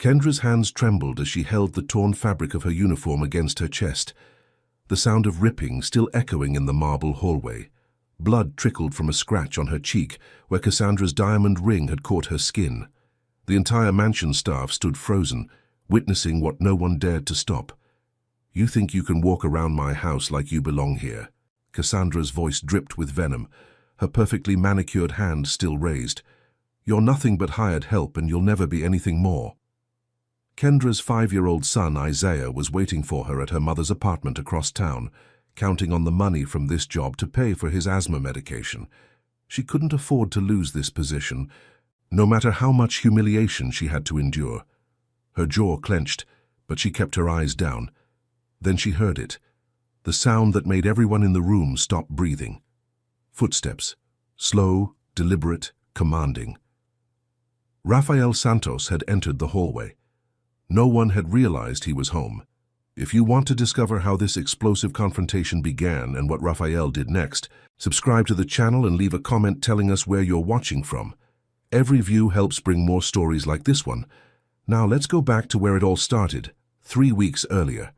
Kendra's hands trembled as she held the torn fabric of her uniform against her chest, the sound of ripping still echoing in the marble hallway. Blood trickled from a scratch on her cheek where Cassandra's diamond ring had caught her skin. The entire mansion staff stood frozen, witnessing what no one dared to stop. "You think you can walk around my house like you belong here?" Cassandra's voice dripped with venom, her perfectly manicured hand still raised. "You're nothing but hired help, and you'll never be anything more." Kendra's 5-year-old son, Isaiah, was waiting for her at her mother's apartment across town, counting on the money from this job to pay for his asthma medication. She couldn't afford to lose this position, no matter how much humiliation she had to endure. Her jaw clenched, but she kept her eyes down. Then she heard it, the sound that made everyone in the room stop breathing. Footsteps, slow, deliberate, commanding. Rafael Santos had entered the hallway. No one had realized he was home. If you want to discover how this explosive confrontation began and what Rafael did next, subscribe to the channel and leave a comment telling us where you're watching from. Every view helps bring more stories like this one. Now let's go back to where it all started, 3 weeks earlier.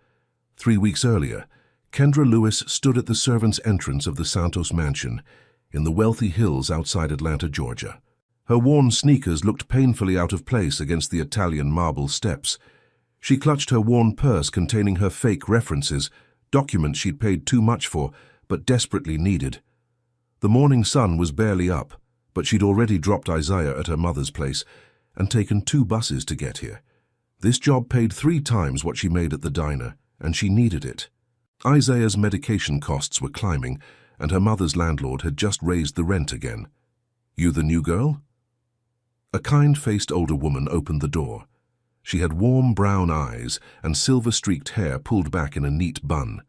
3 weeks earlier, Kendra Lewis stood at the servants' entrance of the Santos mansion in the wealthy hills outside Atlanta, Georgia. Her worn sneakers looked painfully out of place against the Italian marble steps. She clutched her worn purse containing her fake references, documents she'd paid too much for, but desperately needed. The morning sun was barely up, but she'd already dropped Isaiah at her mother's place and taken 2 buses to get here. This job paid 3 times what she made at the diner, and she needed it. Isaiah's medication costs were climbing, and her mother's landlord had just raised the rent again. "You the new girl?" A kind-faced older woman opened the door. She had warm brown eyes and silver-streaked hair pulled back in a neat bun.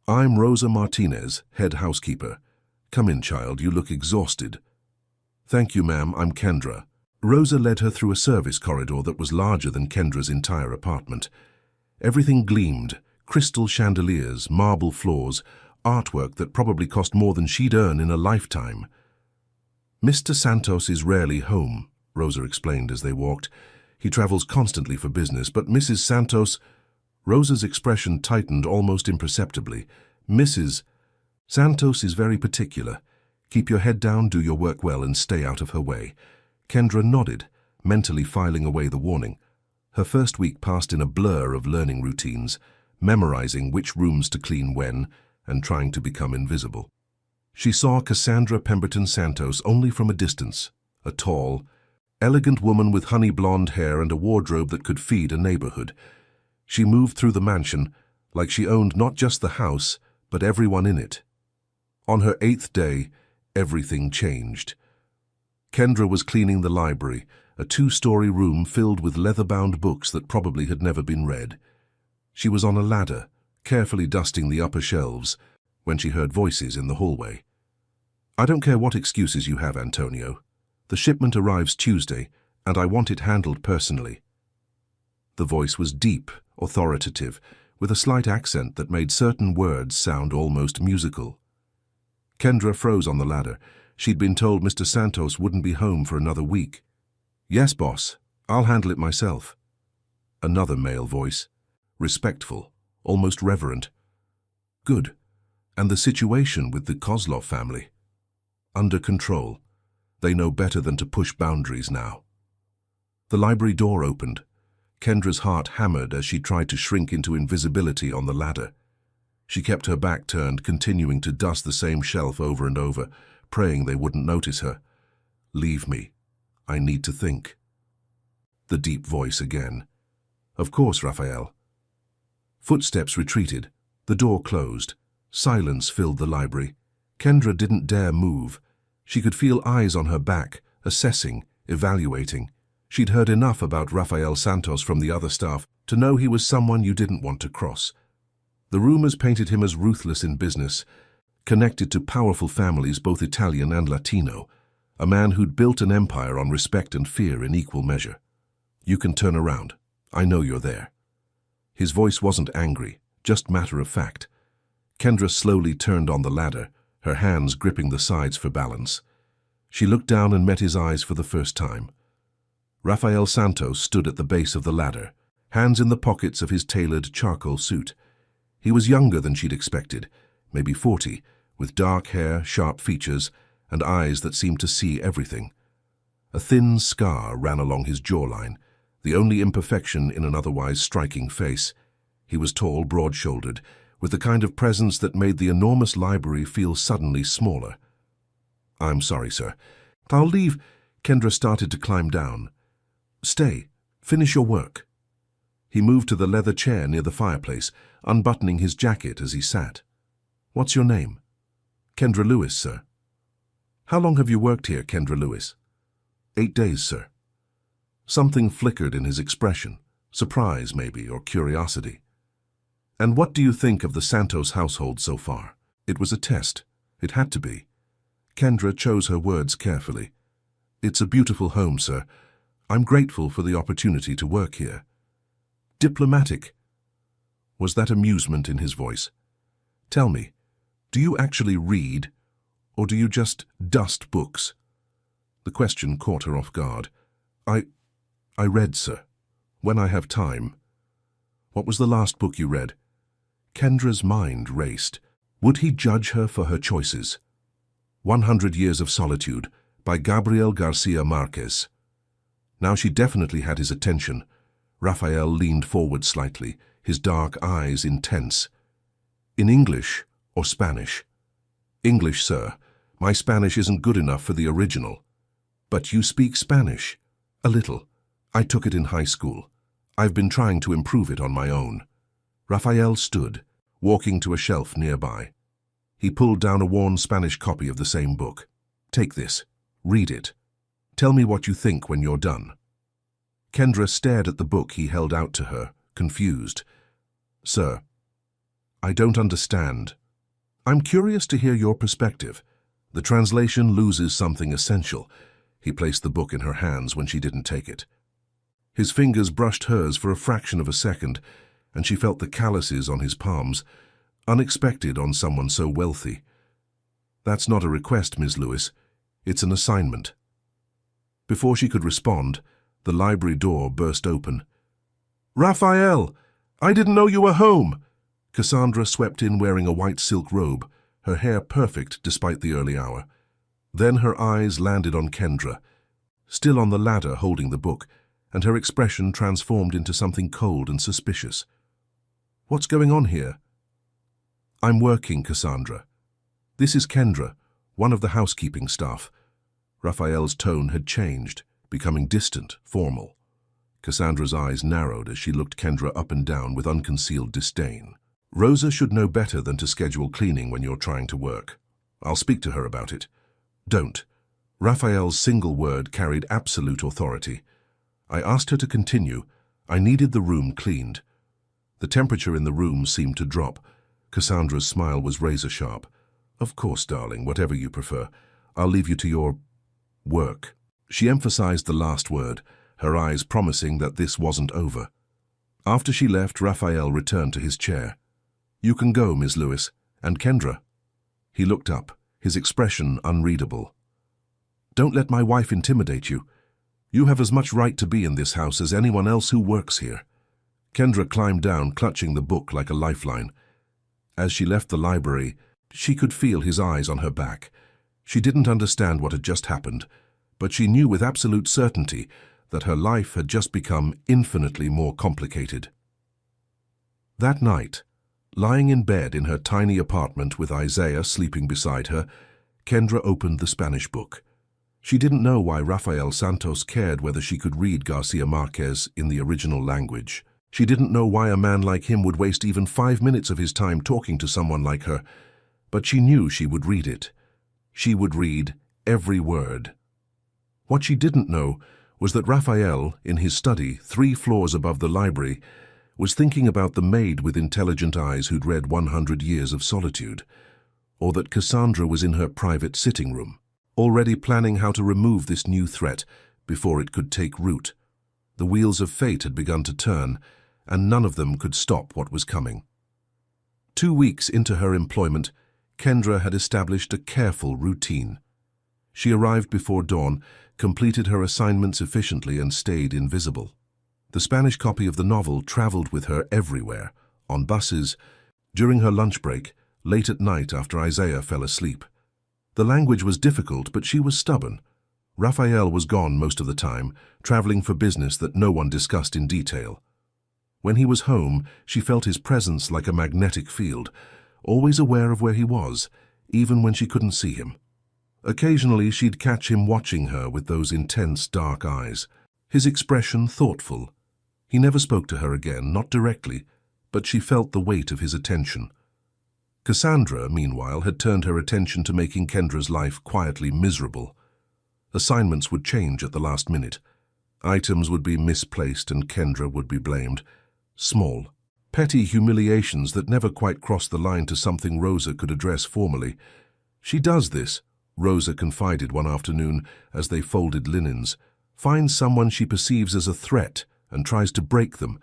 "I'm Rosa Martinez, head housekeeper. Come in, child, you look exhausted." "Thank you, ma'am, I'm Kendra." Rosa led her through a service corridor that was larger than Kendra's entire apartment. Everything gleamed, crystal chandeliers, marble floors, artwork that probably cost more than she'd earn in a lifetime. "Mr. Santos is rarely home," Rosa explained as they walked. "He travels constantly for business, but Mrs. Santos—" Rosa's expression tightened almost imperceptibly. "Mrs. Santos is very particular. Keep your head down, do your work well, and stay out of her way." Kendra nodded, mentally filing away the warning. Her first week passed in a blur of learning routines, memorizing which rooms to clean when, and trying to become invisible. She saw Cassandra Pemberton Santos only from a distance, a tall, elegant woman with honey blonde hair and a wardrobe that could feed a neighborhood. She moved through the mansion like she owned not just the house, but everyone in it. On her 8th day, everything changed. Kendra was cleaning the library, a 2-story room filled with leather-bound books that probably had never been read. She was on a ladder, carefully dusting the upper shelves, when she heard voices in the hallway. "I don't care what excuses you have, Antonio. The shipment arrives Tuesday, and I want it handled personally." The voice was deep, authoritative, with a slight accent that made certain words sound almost musical. Kendra froze on the ladder. She'd been told Mr. Santos wouldn't be home for another week. "Yes, boss. I'll handle it myself." Another male voice, respectful, almost reverent. "Good. And the situation with the Kozlov family?" "Under control. They know better than to push boundaries now." The library door opened. Kendra's heart hammered as she tried to shrink into invisibility on the ladder. She kept her back turned, continuing to dust the same shelf over and over, praying they wouldn't notice her. "Leave me. I need to think." The deep voice again. "Of course, Raphael." Footsteps retreated. The door closed. Silence filled the library. Kendra didn't dare move. She could feel eyes on her back, assessing, evaluating. She'd heard enough about Rafael Santos from the other staff to know he was someone you didn't want to cross. The rumors painted him as ruthless in business, connected to powerful families both Italian and Latino, a man who'd built an empire on respect and fear in equal measure. "You can turn around. I know you're there." His voice wasn't angry, just matter of fact. Kendra slowly turned on the ladder, her hands gripping the sides for balance. She looked down and met his eyes for the first time. Rafael Santos stood at the base of the ladder, hands in the pockets of his tailored charcoal suit. He was younger than she'd expected, maybe 40, with dark hair, sharp features, and eyes that seemed to see everything. A thin scar ran along his jawline, the only imperfection in an otherwise striking face. He was tall, broad-shouldered, with the kind of presence that made the enormous library feel suddenly smaller. "I'm sorry, sir. I'll leave." Kendra started to climb down. "Stay. Finish your work." He moved to the leather chair near the fireplace, unbuttoning his jacket as he sat. "What's your name?" "Kendra Lewis, sir." "How long have you worked here, Kendra Lewis?" 8 days, sir." Something flickered in his expression, surprise maybe, or curiosity. "And what do you think of the Santos household so far?" It was a test. It had to be. Kendra chose her words carefully. "It's a beautiful home, sir. I'm grateful for the opportunity to work here." "Diplomatic." Was that amusement in his voice? "Tell me, do you actually read, or do you just dust books?" The question caught her off guard. I read, sir. When I have time." "What was the last book you read?" Kendra's mind raced. Would he judge her for her choices? 100 Years of Solitude by Gabriel Garcia Marquez. Now she definitely had his attention. Rafael leaned forward slightly, his dark eyes intense. "In English or Spanish?" "English, sir. My Spanish isn't good enough for the original." "But you speak Spanish?" "A little. I took it in high school. I've been trying to improve it on my own." Rafael stood, walking to a shelf nearby. He pulled down a worn Spanish copy of the same book. "Take this. Read it. Tell me what you think when you're done." Kendra stared at the book he held out to her, confused. "Sir, I don't understand." "I'm curious to hear your perspective. The translation loses something essential." He placed the book in her hands when she didn't take it. His fingers brushed hers for a fraction of a second, and she felt the calluses on his palms, unexpected on someone so wealthy. "That's not a request, Ms. Lewis. It's an assignment." Before she could respond, the library door burst open. "Raphael! I didn't know you were home!" Cassandra swept in wearing a white silk robe, her hair perfect despite the early hour. Then her eyes landed on Kendra, still on the ladder holding the book, and her expression transformed into something cold and suspicious. "What's going on here?" "I'm working, Cassandra. This is Kendra, one of the housekeeping staff." Raphael's tone had changed, becoming distant, formal. Cassandra's eyes narrowed as she looked Kendra up and down with unconcealed disdain. "Rosa should know better than to schedule cleaning when you're trying to work. I'll speak to her about it." "Don't." Raphael's single word carried absolute authority. "I asked her to continue. I needed the room cleaned." The temperature in the room seemed to drop. Cassandra's smile was razor-sharp. "Of course, darling, whatever you prefer. I'll leave you to your work." She emphasized the last word, her eyes promising that this wasn't over. After she left, Raphael returned to his chair. "You can go, Ms. Lewis. And Kendra?" He looked up, his expression unreadable. "Don't let my wife intimidate you. You have as much right to be in this house as anyone else who works here." Kendra climbed down, clutching the book like a lifeline. As she left the library, she could feel his eyes on her back. She didn't understand what had just happened, but she knew with absolute certainty that her life had just become infinitely more complicated. That night, lying in bed in her tiny apartment with Isaiah sleeping beside her, Kendra opened the Spanish book. She didn't know why Rafael Santos cared whether she could read Garcia Marquez in the original language. She didn't know why a man like him would waste even 5 minutes of his time talking to someone like her, but she knew she would read it. She would read every word. What she didn't know was that Rafael, in his study 3 floors above the library, was thinking about the maid with intelligent eyes who'd read 100 Years of Solitude, or that Cassandra was in her private sitting room, already planning how to remove this new threat before it could take root. The wheels of fate had begun to turn, and none of them could stop what was coming. 2 weeks into her employment, Kendra had established a careful routine. She arrived before dawn, completed her assignments efficiently, and stayed invisible. The Spanish copy of the novel traveled with her everywhere, on buses, during her lunch break, late at night after Isaiah fell asleep. The language was difficult, but she was stubborn. Raphael was gone most of the time, traveling for business that no one discussed in detail. When he was home, she felt his presence like a magnetic field, always aware of where he was, even when she couldn't see him. Occasionally, she'd catch him watching her with those intense, dark eyes, his expression thoughtful. He never spoke to her again, not directly, but she felt the weight of his attention. Cassandra, meanwhile, had turned her attention to making Kendra's life quietly miserable. Assignments would change at the last minute. Items would be misplaced and Kendra would be blamed. Small, petty humiliations that never quite crossed the line to something Rosa could address formally. "She does this," Rosa confided one afternoon as they folded linens. "Finds someone she perceives as a threat and tries to break them.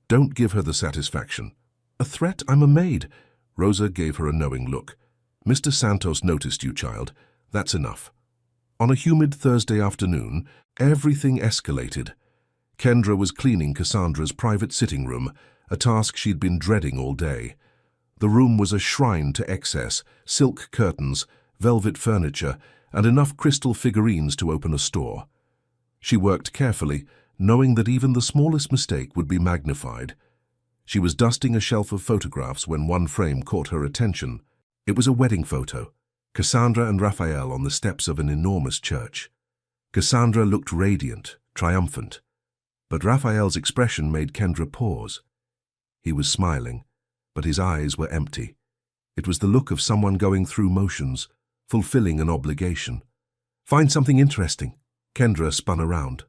Don't give her the satisfaction." "A threat? I'm a maid." Rosa gave her a knowing look. "Mr. Santos noticed you, child. That's enough." On a humid Thursday afternoon, everything escalated. Kendra was cleaning Cassandra's private sitting room, a task she'd been dreading all day. The room was a shrine to excess: silk curtains, velvet furniture, and enough crystal figurines to open a store. She worked carefully, knowing that even the smallest mistake would be magnified. She was dusting a shelf of photographs when one frame caught her attention. It was a wedding photo, Cassandra and Raphael on the steps of an enormous church. Cassandra looked radiant, triumphant, but Raphael's expression made Kendra pause. He was smiling, but his eyes were empty. It was the look of someone going through motions, fulfilling an obligation. "Find something interesting." Kendra spun around.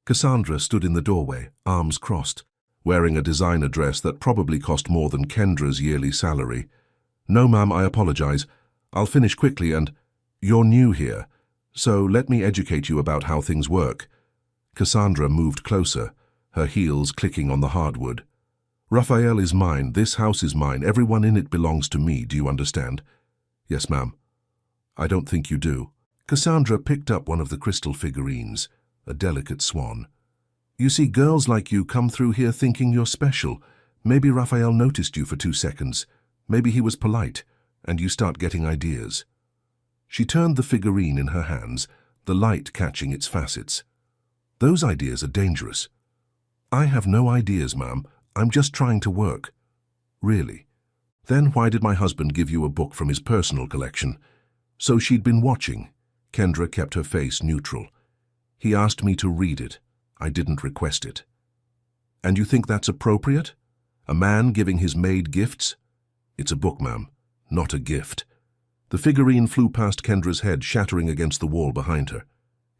Cassandra stood in the doorway, arms crossed, wearing a designer dress that probably cost more than Kendra's yearly salary. "No, ma'am, I apologize. I'll finish quickly and—" "You're new here, so let me educate you about how things work." Cassandra moved closer, her heels clicking on the hardwood. "Raphael is mine, this house is mine, everyone in it belongs to me, do you understand?" "Yes, ma'am." "I don't think you do." Cassandra picked up one of the crystal figurines, a delicate swan. "You see, girls like you come through here thinking you're special. Maybe Raphael noticed you for 2 seconds. Maybe he was polite, and you start getting ideas." She turned the figurine in her hands, the light catching its facets. "Those ideas are dangerous." "I have no ideas, ma'am. I'm just trying to work." "Really? Then why did my husband give you a book from his personal collection?" "So she'd been watching." Kendra kept her face neutral. "He asked me to read it. I didn't request it." "And you think that's appropriate? A man giving his maid gifts?" "It's a book, ma'am, not a gift." The figurine flew past Kendra's head, shattering against the wall behind her.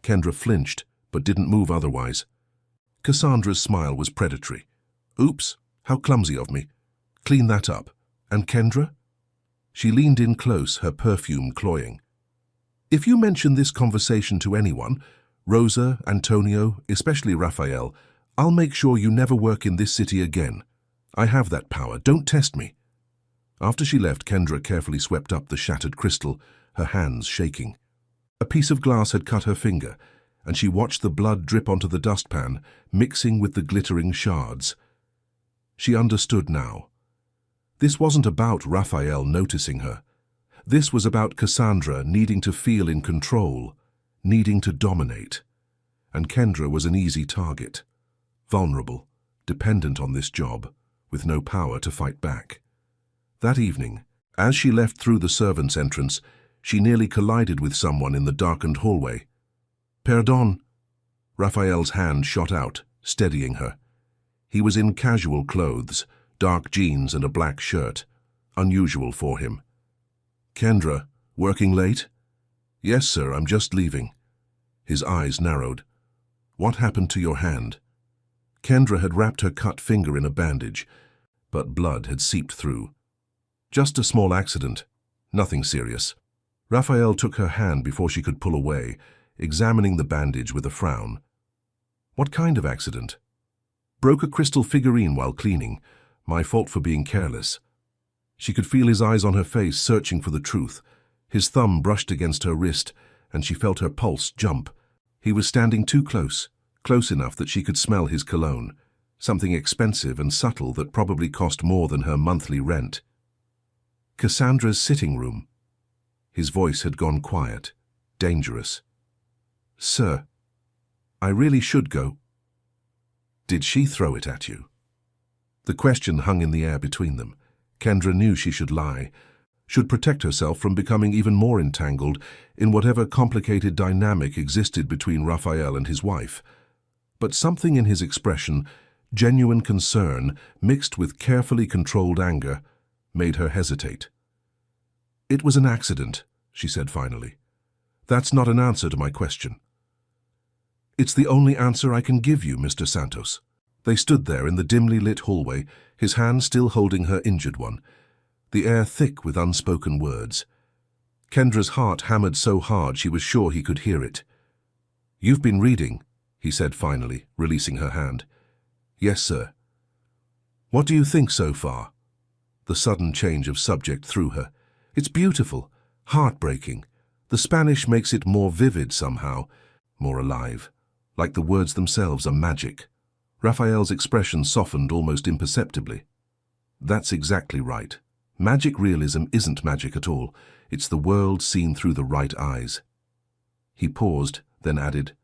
Kendra flinched, but didn't move otherwise. Cassandra's smile was predatory. "Oops, how clumsy of me. Clean that up. And Kendra?" She leaned in close, her perfume cloying. "If you mention this conversation to anyone, Rosa, Antonio, especially Raphael, I'll make sure you never work in this city again. I have that power. Don't test me." After she left, Kendra carefully swept up the shattered crystal, her hands shaking. A piece of glass had cut her finger, and she watched the blood drip onto the dustpan, mixing with the glittering shards. She understood now. This wasn't about Raphael noticing her. This was about Cassandra needing to feel in control, needing to dominate. And Kendra was an easy target. Vulnerable, dependent on this job, with no power to fight back. That evening, as she left through the servants' entrance, she nearly collided with someone in the darkened hallway. "Pardon." Raphael's hand shot out, steadying her. He was in casual clothes, dark jeans and a black shirt, unusual for him. "Kendra, working late?" "Yes, sir, I'm just leaving." His eyes narrowed. "What happened to your hand?" Kendra had wrapped her cut finger in a bandage, but blood had seeped through. "Just a small accident. Nothing serious." Raphael took her hand before she could pull away, examining the bandage with a frown. "What kind of accident?" "Broke a crystal figurine while cleaning. My fault for being careless." She could feel his eyes on her face, searching for the truth. His thumb brushed against her wrist, and she felt her pulse jump. He was standing too close, close enough that she could smell his cologne, something expensive and subtle that probably cost more than her monthly rent. Cassandra's sitting room. His voice had gone quiet, dangerous. "Sir, I really should go." Did she throw it at you? The question hung in the air between them. Kendra knew she should lie, should protect herself from becoming even more entangled in whatever complicated dynamic existed between Raphael and his wife. But something in his expression, genuine concern mixed with carefully controlled anger, made her hesitate. "It was an accident," she said finally. "That's not an answer to my question." "It's the only answer I can give you, Mr. Santos." They stood there in the dimly lit hallway, his hand still holding her injured one, the air thick with unspoken words. Kendra's heart hammered so hard she was sure he could hear it. "You've been reading," he said finally, releasing her hand. "Yes, sir." "What do you think so far?" The sudden change of subject threw her. "It's beautiful, heartbreaking. The Spanish makes it more vivid somehow, more alive, like the words themselves are magic." Raphael's expression softened almost imperceptibly. "That's exactly right. Magic realism isn't magic at all. It's the world seen through the right eyes." He paused, then added,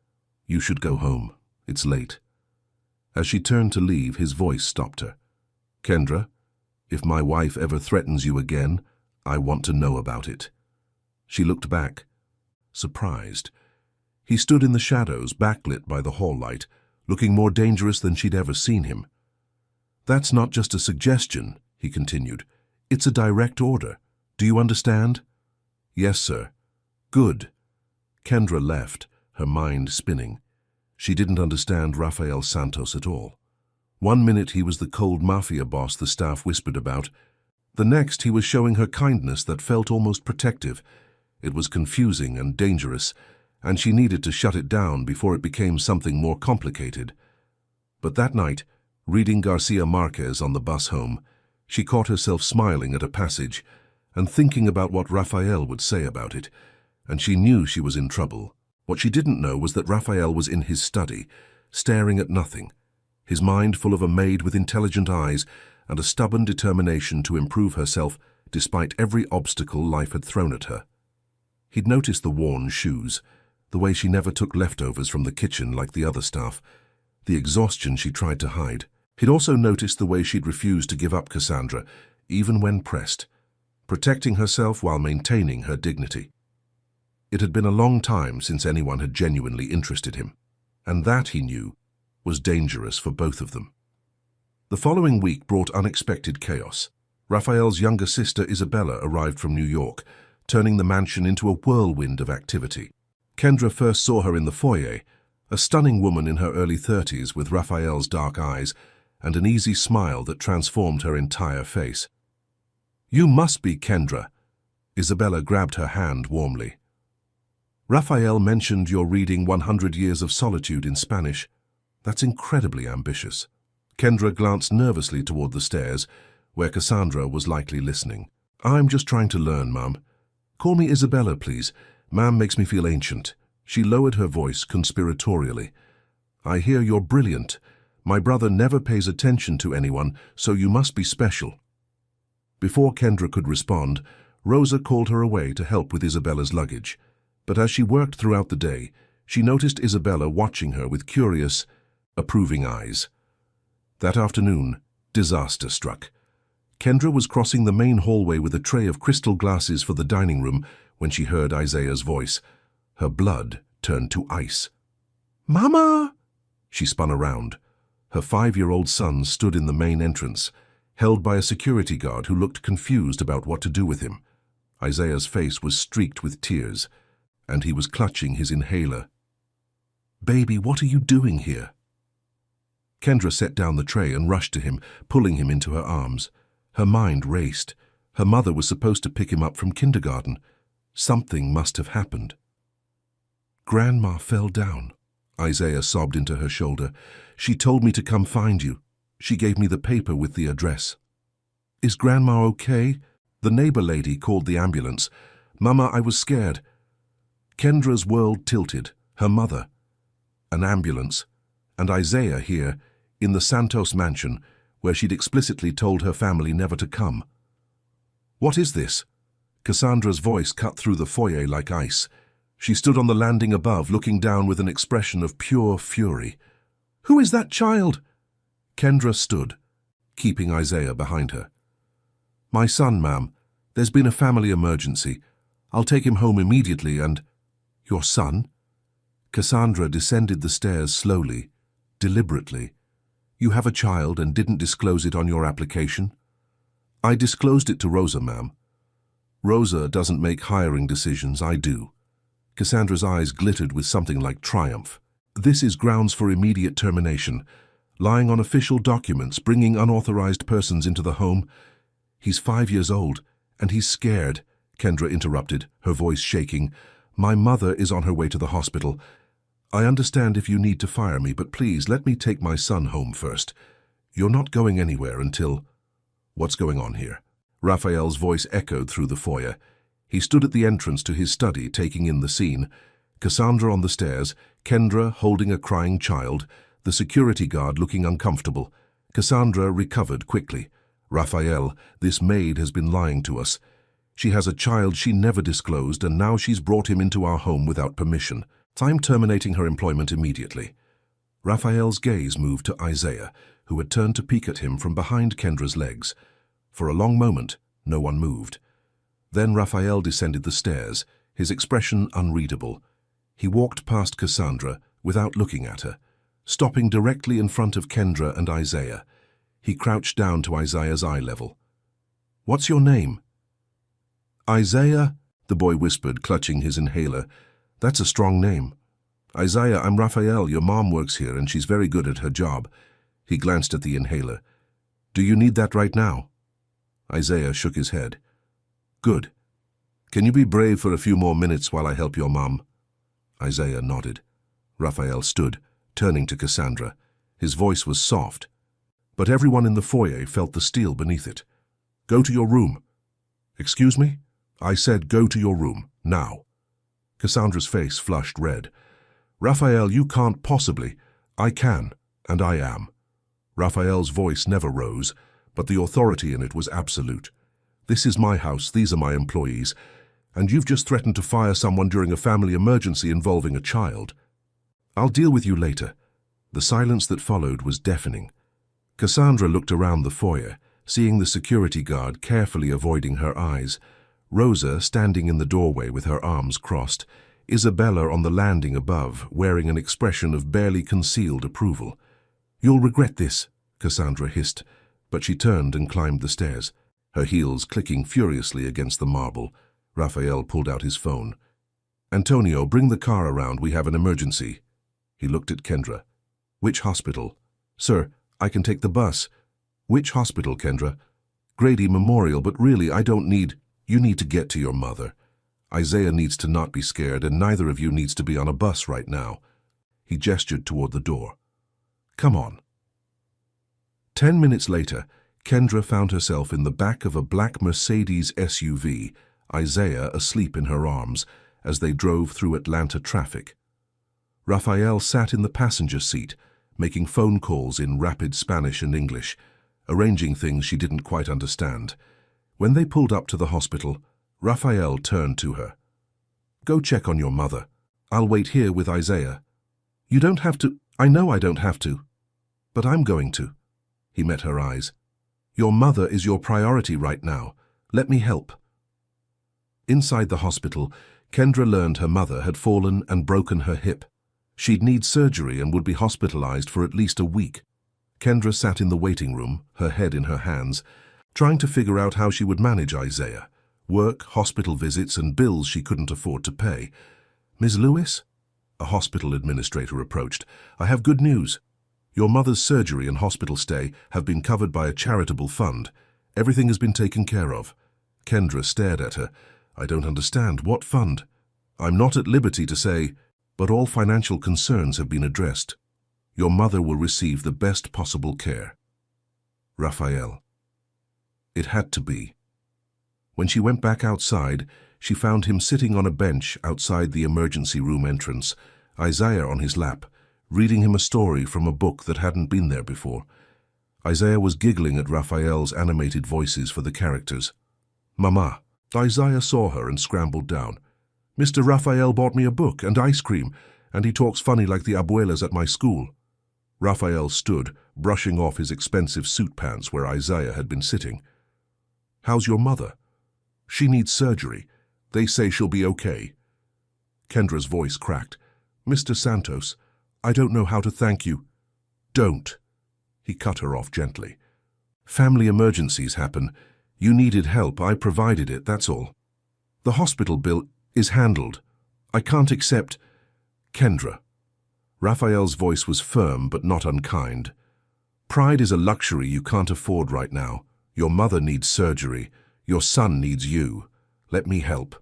"You should go home. It's late." As she turned to leave, his voice stopped her. "Kendra, if my wife ever threatens you again, I want to know about it." She looked back, surprised. He stood in the shadows, backlit by the hall light, looking more dangerous than she'd ever seen him. "That's not just a suggestion," he continued. "It's a direct order. Do you understand?" "Yes, sir." "Good." Kendra left, her mind spinning. She didn't understand Raphael Santos at all. One minute he was the cold Mafia boss the staff whispered about. The next he was showing her kindness that felt almost protective. It was confusing and dangerous, and she needed to shut it down before it became something more complicated. But that night, reading Garcia Marquez on the bus home, she caught herself smiling at a passage and thinking about what Raphael would say about it, and she knew she was in trouble. What she didn't know was that Raphael was in his study, staring at nothing, his mind full of a maid with intelligent eyes and a stubborn determination to improve herself despite every obstacle life had thrown at her. He'd noticed the worn shoes, the way she never took leftovers from the kitchen like the other staff, the exhaustion she tried to hide. He'd also noticed the way she'd refused to give up Cassandra, even when pressed, protecting herself while maintaining her dignity. It had been a long time since anyone had genuinely interested him, and that, he knew, was dangerous for both of them. The following week brought unexpected chaos. Raphael's younger sister Isabella arrived from New York, turning the mansion into a whirlwind of activity. Kendra first saw her in the foyer, a stunning woman in her early 30s with Raphael's dark eyes and an easy smile that transformed her entire face. "You must be Kendra." Isabella grabbed her hand warmly. "Raphael mentioned you're reading 100 Years of Solitude in Spanish. That's incredibly ambitious." Kendra glanced nervously toward the stairs, where Cassandra was likely listening. "I'm just trying to learn, Mum. Call me Isabella, please. Ma'am makes me feel ancient." She lowered her voice conspiratorially. "I hear you're brilliant. My brother never pays attention to anyone, so you must be special." Before Kendra could respond, Rosa called her away to help with Isabella's luggage. But as she worked throughout the day, she noticed Isabella watching her with curious, approving eyes. That afternoon, disaster struck. Kendra was crossing the main hallway with a tray of crystal glasses for the dining room when she heard Isaiah's voice. Her blood turned to ice. "Mama!" She spun around. Her 5-year-old son stood in the main entrance, held by a security guard who looked confused about what to do with him. Isaiah's face was streaked with tears, and he was clutching his inhaler. "Baby, what are you doing here?" Kendra set down the tray and rushed to him, pulling him into her arms. Her mind raced. Her mother was supposed to pick him up from kindergarten. Something must have happened. "Grandma fell down," Isaiah sobbed into her shoulder. "She told me to come find you. She gave me the paper with the address." "Is Grandma okay?" The neighbor lady called the ambulance. "Mama, I was scared." Kendra's world tilted. Her mother, an ambulance, and Isaiah here, in the Santos mansion, where she'd explicitly told her family never to come. "What is this?" Cassandra's voice cut through the foyer like ice. She stood on the landing above, looking down with an expression of pure fury. "Who is that child?" Kendra stood, keeping Isaiah behind her. "My son, ma'am. There's been a family emergency. I'll take him home immediately and—" "Your son?" Cassandra descended the stairs slowly, deliberately. "You have a child and didn't disclose it on your application?" "I disclosed it to Rosa, ma'am." "Rosa doesn't make hiring decisions, I do." Cassandra's eyes glittered with something like triumph. "This is grounds for immediate termination. Lying on official documents, bringing unauthorized persons into the home." "He's 5 years old, and he's scared," Kendra interrupted, her voice shaking. "My mother is on her way to the hospital. I understand if you need to fire me, but please let me take my son home first. You're not going anywhere until—" "What's going on here?" Raphael's voice echoed through the foyer. He stood at the entrance to his study, taking in the scene. Cassandra on the stairs, Kendra holding a crying child, the security guard looking uncomfortable. Cassandra recovered quickly. "Raphael, this maid has been lying to us. She has a child she never disclosed, and now she's brought him into our home without permission. I'm terminating her employment immediately." Raphael's gaze moved to Isaiah, who had turned to peek at him from behind Kendra's legs. For a long moment, no one moved. Then Raphael descended the stairs, his expression unreadable. He walked past Cassandra without looking at her, stopping directly in front of Kendra and Isaiah. He crouched down to Isaiah's eye level. "What's your name?" "Isaiah," the boy whispered, clutching his inhaler. "That's a strong name." "Isaiah, I'm Raphael. Your mom works here, and she's very good at her job." He glanced at the inhaler. "Do you need that right now?" Isaiah shook his head. "Good. Can you be brave for a few more minutes while I help your mom?" Isaiah nodded. Raphael stood, turning to Cassandra. His voice was soft, but everyone in the foyer felt the steel beneath it. "Go to your room." "Excuse me?" "I said go to your room, now." Cassandra's face flushed red. "Raphael, you can't possibly—" "I can, and I am." Raphael's voice never rose, but the authority in it was absolute. "This is my house, these are my employees, and you've just threatened to fire someone during a family emergency involving a child. I'll deal with you later." The silence that followed was deafening. Cassandra looked around the foyer, seeing the security guard carefully avoiding her eyes, Rosa standing in the doorway with her arms crossed, Isabella on the landing above, wearing an expression of barely concealed approval. "You'll regret this," Cassandra hissed, but she turned and climbed the stairs, her heels clicking furiously against the marble. Raphael pulled out his phone. "Antonio, bring the car around, we have an emergency." He looked at Kendra. "Which hospital?" "Sir, I can take the bus." "Which hospital, Kendra?" "Grady Memorial, but really I don't need—" "You need to get to your mother. Isaiah needs to not be scared, and neither of you needs to be on a bus right now." He gestured toward the door. "Come on." 10 minutes later, Kendra found herself in the back of a black Mercedes SUV, Isaiah asleep in her arms, as they drove through Atlanta traffic. Raphael sat in the passenger seat, making phone calls in rapid Spanish and English, arranging things she didn't quite understand. When they pulled up to the hospital, Raphael turned to her. "Go check on your mother. I'll wait here with Isaiah." "You don't have to." "I know I don't have to. But I'm going to." He met her eyes. "Your mother is your priority right now. Let me help." Inside the hospital, Kendra learned her mother had fallen and broken her hip. She'd need surgery and would be hospitalized for at least a week. Kendra sat in the waiting room, her head in her hands, trying to figure out how she would manage Isaiah. Work, hospital visits, and bills she couldn't afford to pay. "Ms. Lewis?" A hospital administrator approached. "I have good news. Your mother's surgery and hospital stay have been covered by a charitable fund. Everything has been taken care of." Kendra stared at her. "I don't understand. What fund?" "I'm not at liberty to say, but all financial concerns have been addressed. Your mother will receive the best possible care." Raphael. It had to be. When she went back outside, she found him sitting on a bench outside the emergency room entrance, Isaiah on his lap, reading him a story from a book that hadn't been there before. Isaiah was giggling at Raphael's animated voices for the characters. "Mama." Isaiah saw her and scrambled down. "Mr. Raphael bought me a book and ice cream, and he talks funny like the abuelas at my school." Raphael stood, brushing off his expensive suit pants where Isaiah had been sitting. "How's your mother?" "She needs surgery. They say she'll be okay." Kendra's voice cracked. "Mr. Santos, I don't know how to thank you." "Don't." He cut her off gently. "Family emergencies happen. You needed help. I provided it, that's all. The hospital bill is handled. I can't accept—" "Kendra." Raphael's voice was firm but not unkind. "Pride is a luxury you can't afford right now. Your mother needs surgery. Your son needs you. Let me help.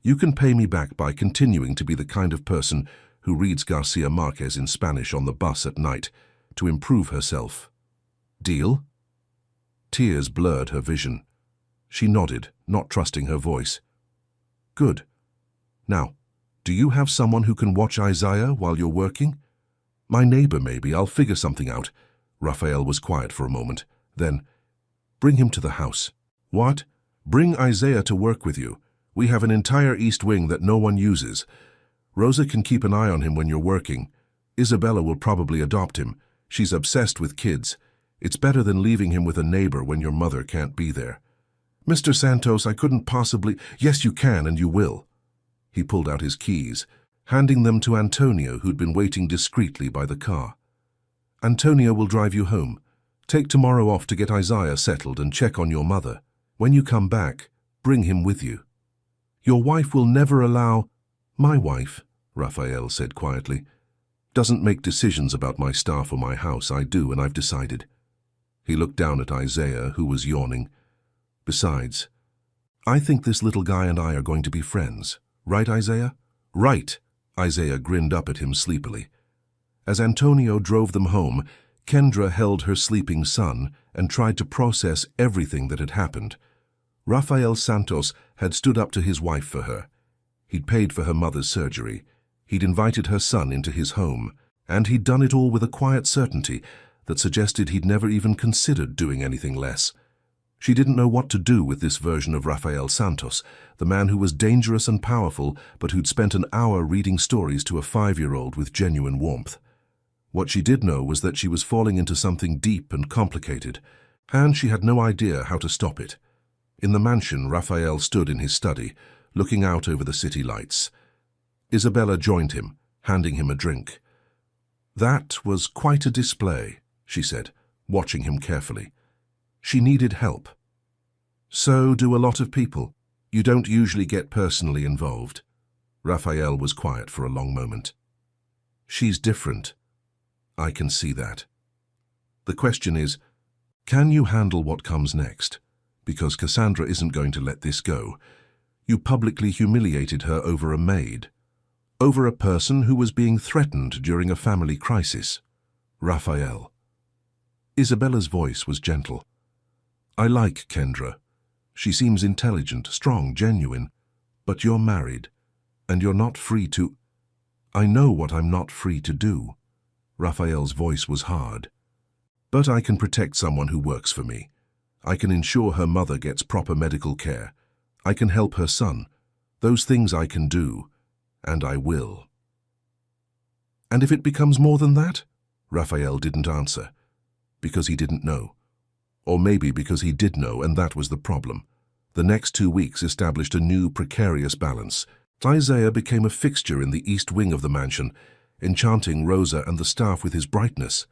You can pay me back by continuing to be the kind of person who reads Garcia Marquez in Spanish on the bus at night to improve herself. Deal?" Tears blurred her vision. She nodded, not trusting her voice. "Good. Now, do you have someone who can watch Isaiah while you're working?" "My neighbor, maybe. I'll figure something out." Raphael was quiet for a moment. Then, "Bring him to the house." "What?" "Bring Isaiah to work with you. We have an entire east wing that no one uses. Rosa can keep an eye on him when you're working. Isabella will probably adopt him. She's obsessed with kids. It's better than leaving him with a neighbor when your mother can't be there." "Mr. Santos, I couldn't possibly—" "Yes, you can, and you will." He pulled out his keys, handing them to Antonio, who'd been waiting discreetly by the car. "Antonio will drive you home. Take tomorrow off to get Isaiah settled and check on your mother. When you come back, bring him with you. Your wife will never allow—" "My wife," Raphael said quietly, "doesn't make decisions about my staff or my house. I do, and I've decided." He looked down at Isaiah, who was yawning. "Besides, I think this little guy and I are going to be friends. Right, Isaiah?" "Right." Isaiah grinned up at him sleepily. As Antonio drove them home, Kendra held her sleeping son and tried to process everything that had happened. Rafael Santos had stood up to his wife for her. He'd paid for her mother's surgery. He'd invited her son into his home, and he'd done it all with a quiet certainty that suggested he'd never even considered doing anything less. She didn't know what to do with this version of Rafael Santos, the man who was dangerous and powerful, but who'd spent an hour reading stories to a 5-year-old with genuine warmth. What she did know was that she was falling into something deep and complicated, and she had no idea how to stop it. In the mansion, Rafael stood in his study, looking out over the city lights. Isabella joined him, handing him a drink. "That was quite a display," she said, watching him carefully. "She needed help." "So do a lot of people. You don't usually get personally involved." Rafael was quiet for a long moment. "She's different. I can see that. The question is, can you handle what comes next? Because Cassandra isn't going to let this go. You publicly humiliated her over a maid. Over a person who was being threatened during a family crisis. Rafael." Isabella's voice was gentle. "I like Kendra. She seems intelligent, strong, genuine. But you're married, and you're not free to—" "I know what I'm not free to do." Rafael's voice was hard. "But I can protect someone who works for me. I can ensure her mother gets proper medical care. I can help her son. Those things I can do, and I will." "And if it becomes more than that?" Rafael didn't answer, because he didn't know. Or maybe because he did know, and that was the problem. The next 2 weeks established a new precarious balance. Isaiah became a fixture in the east wing of the mansion, enchanting Rosa and the staff with his brightness.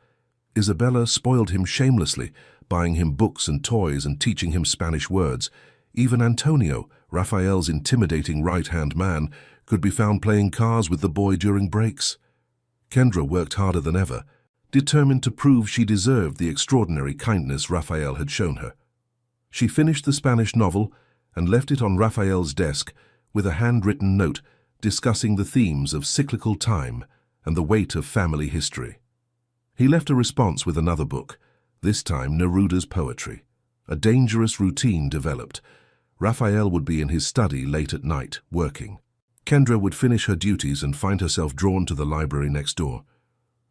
Isabella spoiled him shamelessly, buying him books and toys and teaching him Spanish words. Even Antonio, Rafael's intimidating right-hand man, could be found playing cards with the boy during breaks. Kendra worked harder than ever, determined to prove she deserved the extraordinary kindness Rafael had shown her. She finished the Spanish novel and left it on Rafael's desk with a handwritten note discussing the themes of cyclical time and the weight of family history. He left a response with another book, this time Neruda's poetry. A dangerous routine developed. Raphael would be in his study late at night, working. Kendra would finish her duties and find herself drawn to the library next door.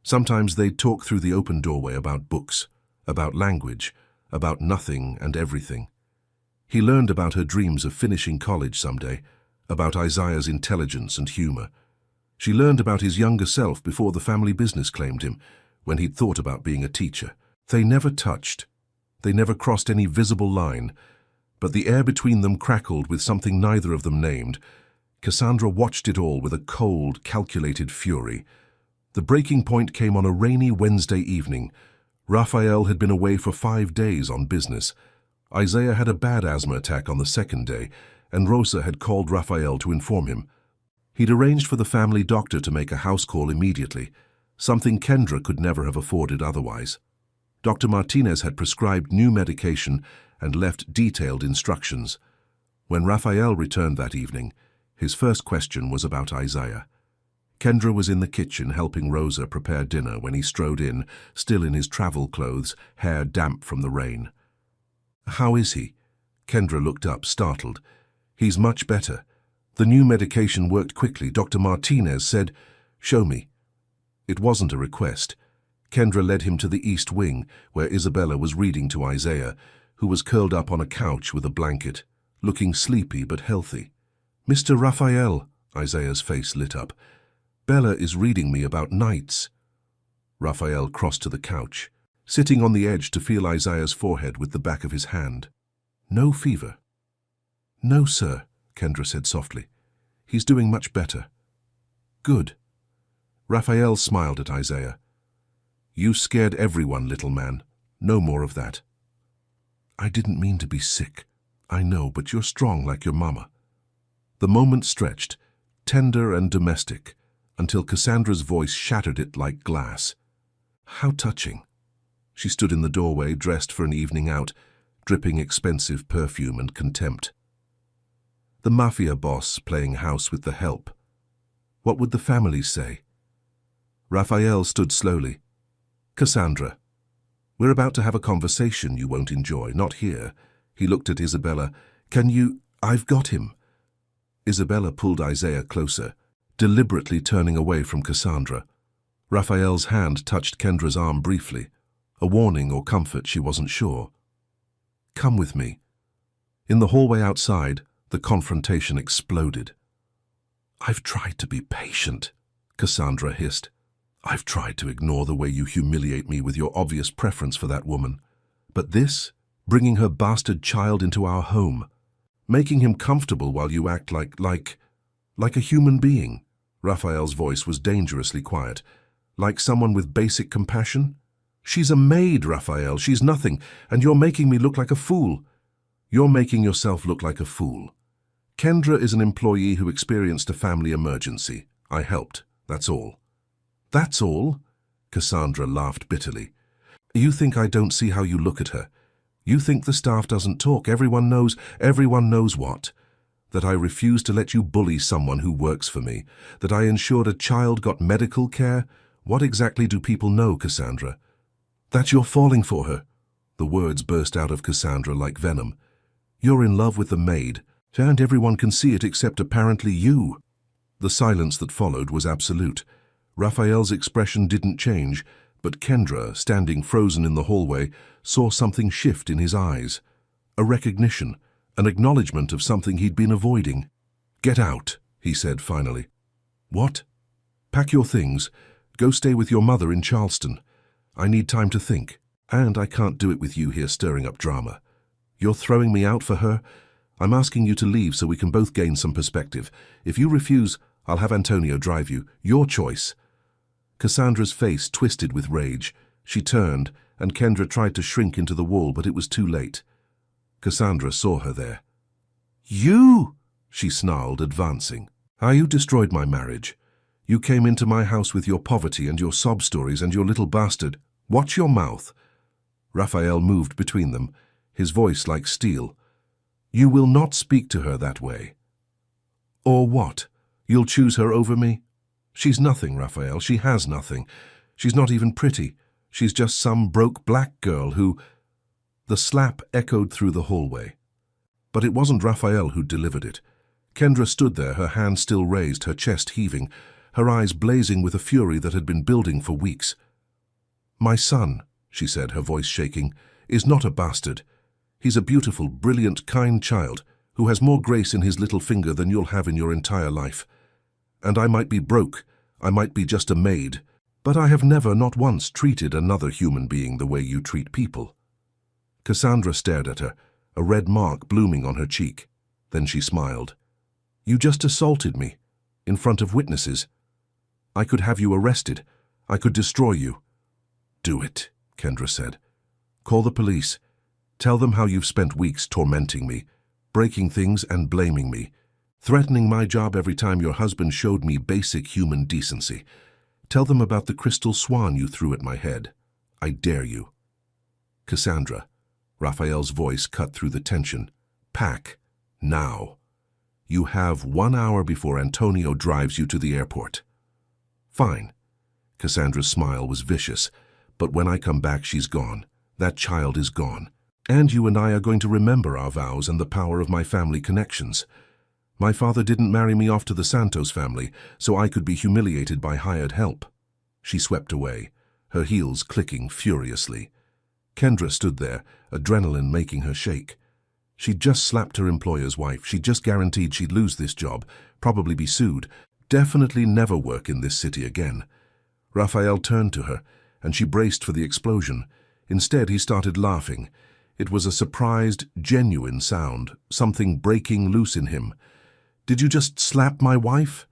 Sometimes they'd talk through the open doorway about books, about language, about nothing and everything. He learned about her dreams of finishing college someday, about Isaiah's intelligence and humor. She learned about his younger self before the family business claimed him, when he'd thought about being a teacher. They never touched. They never crossed any visible line, but the air between them crackled with something neither of them named. Cassandra watched it all with a cold, calculated fury. The breaking point came on a rainy Wednesday evening. Raphael had been away for 5 days on business. Isaiah had a bad asthma attack on the second day, and Rosa had called Raphael to inform him. He'd arranged for the family doctor to make a house call immediately, something Kendra could never have afforded otherwise. Dr. Martinez had prescribed new medication and left detailed instructions. When Raphael returned that evening, his first question was about Isaiah. Kendra was in the kitchen helping Rosa prepare dinner when he strode in, still in his travel clothes, hair damp from the rain. "How is he?" Kendra looked up, startled. "He's much better. The new medication worked quickly. Dr. Martinez said, 'Show me.'" It wasn't a request. Kendra led him to the east wing, where Isabella was reading to Isaiah, who was curled up on a couch with a blanket, looking sleepy but healthy. "Mr. Raphael," Isaiah's face lit up, "Bella is reading me about knights." Raphael crossed to the couch, sitting on the edge to feel Isaiah's forehead with the back of his hand. "No fever?" "No, sir," Kendra said softly. "He's doing much better." "Good." Raphael smiled at Isaiah. "You scared everyone, little man. No more of that." "I didn't mean to be sick. I know, but you're strong like your mama." The moment stretched, tender and domestic, until Cassandra's voice shattered it like glass. "How touching." She stood in the doorway, dressed for an evening out, dripping expensive perfume and contempt. The Mafia boss playing house with the help. What would the family say? Raphael stood slowly. "Cassandra, we're about to have a conversation you won't enjoy, not here." He looked at Isabella. "Can you— I've got him." Isabella pulled Isaiah closer, deliberately turning away from Cassandra. Raphael's hand touched Kendra's arm briefly, a warning or comfort, she wasn't sure. "Come with me." In the hallway outside, the confrontation exploded. "I've tried to be patient," Cassandra hissed. "I've tried to ignore the way you humiliate me with your obvious preference for that woman. But this, bringing her bastard child into our home, making him comfortable while you act like a human being." Raphael's voice was dangerously quiet. "Like someone with basic compassion? She's a maid, Raphael. She's nothing, and you're making me look like a fool." "You're making yourself look like a fool. Kendra is an employee who experienced a family emergency. I helped. That's all." "That's all?" Cassandra laughed bitterly. "You think I don't see how you look at her? You think the staff doesn't talk? Everyone knows what? That I refused to let you bully someone who works for me? That I ensured a child got medical care? What exactly do people know, Cassandra? That you're falling for her." The words burst out of Cassandra like venom. "You're in love with the maid, and everyone can see it except apparently you." The silence that followed was absolute. Raphael's expression didn't change, but Kendra, standing frozen in the hallway, saw something shift in his eyes. A recognition, an acknowledgement of something he'd been avoiding. "Get out," he said finally. "What?" "Pack your things. Go stay with your mother in Charleston. I need time to think, and I can't do it with you here stirring up drama. You're throwing me out for her? I'm asking you to leave so we can both gain some perspective. If you refuse, I'll have Antonio drive you. Your choice." Cassandra's face twisted with rage. She turned, and Kendra tried to shrink into the wall, but it was too late. Cassandra saw her there. "You!" she snarled, advancing. "You destroyed my marriage. You came into my house with your poverty and your sob stories and your little bastard. Watch your mouth." Raphael moved between them, his voice like steel. "You will not speak to her that way." "Or what? You'll choose her over me?" "She's nothing, Raphael. She has nothing. She's not even pretty. She's just some broke black girl who—" The slap echoed through the hallway. But it wasn't Raphael who delivered it. Kendra stood there, her hand still raised, her chest heaving, her eyes blazing with a fury that had been building for weeks. "My son," she said, her voice shaking, "is not a bastard. He's a beautiful, brilliant, kind child who has more grace in his little finger than you'll have in your entire life. And I might be broke, I might be just a maid, but I have never, not once, treated another human being the way you treat people." Cassandra stared at her, a red mark blooming on her cheek. Then she smiled. "You just assaulted me, in front of witnesses. I could have you arrested. I could destroy you." "Do it," Kendra said. "Call the police. Tell them how you've spent weeks tormenting me, breaking things and blaming me, threatening my job every time your husband showed me basic human decency. Tell them about the crystal swan you threw at my head. I dare you." "Cassandra," Raphael's voice cut through the tension. "Pack. Now. You have 1 hour before Antonio drives you to the airport." "Fine." Cassandra's smile was vicious. "But when I come back, she's gone. That child is gone. And you and I are going to remember our vows and the power of my family connections. My father didn't marry me off to the Santos family, so I could be humiliated by hired help." She swept away, her heels clicking furiously. Kendra stood there, adrenaline making her shake. She'd just slapped her employer's wife. She'd just guaranteed she'd lose this job, probably be sued, definitely never work in this city again. Raphael turned to her, and she braced for the explosion. Instead, he started laughing. It was a surprised, genuine sound, something breaking loose in him. "Did you just slap my wife?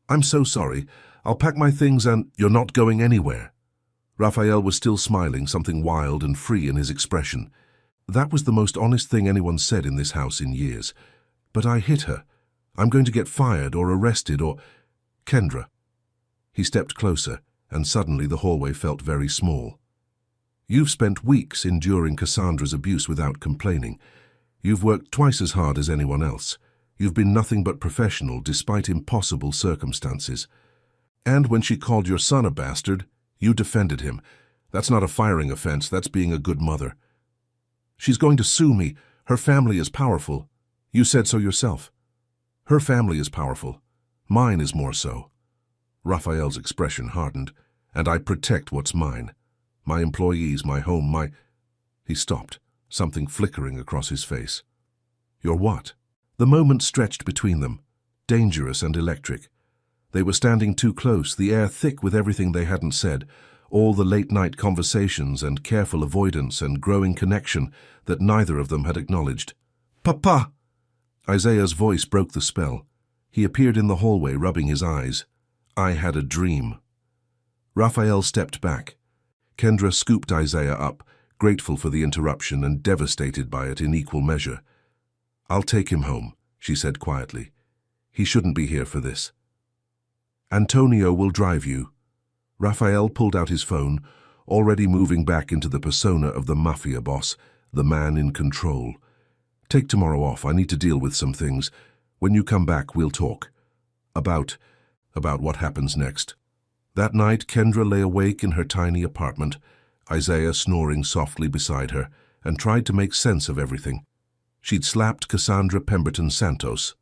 I'm so sorry. I'll pack my things and—" "You're not going anywhere." Raphael was still smiling, something wild and free in his expression. That was the most honest thing anyone said in this house in years. "But I hit her. I'm going to get fired or arrested or—" "Kendra." He stepped closer, and suddenly the hallway felt very small. "You've spent weeks enduring Cassandra's abuse without complaining. You've worked twice as hard as anyone else. You've been nothing but professional despite impossible circumstances. And when she called your son a bastard, you defended him. That's not a firing offense, that's being a good mother. She's going to sue me. Her family is powerful. You said so yourself. Her family is powerful. Mine is more so." Raphael's expression hardened. "And I protect what's mine. My employees, my home, my—" He stopped, something flickering across his face. "Your what?" The moment stretched between them, dangerous and electric. They were standing too close, the air thick with everything they hadn't said, all the late-night conversations and careful avoidance and growing connection that neither of them had acknowledged. "Papa!" Isaiah's voice broke the spell. He appeared in the hallway, rubbing his eyes. "I had a dream." Raphael stepped back. Kendra scooped Isaiah up, grateful for the interruption and devastated by it in equal measure. "I'll take him home," she said quietly. "He shouldn't be here for this." "Antonio will drive you." Raphael pulled out his phone, already moving back into the persona of the Mafia boss, the man in control. "Take tomorrow off. I need to deal with some things. When you come back, we'll talk. About what happens next." That night, Kendra lay awake in her tiny apartment, Isaiah snoring softly beside her, and tried to make sense of everything. She'd slapped Cassandra Pemberton Santos.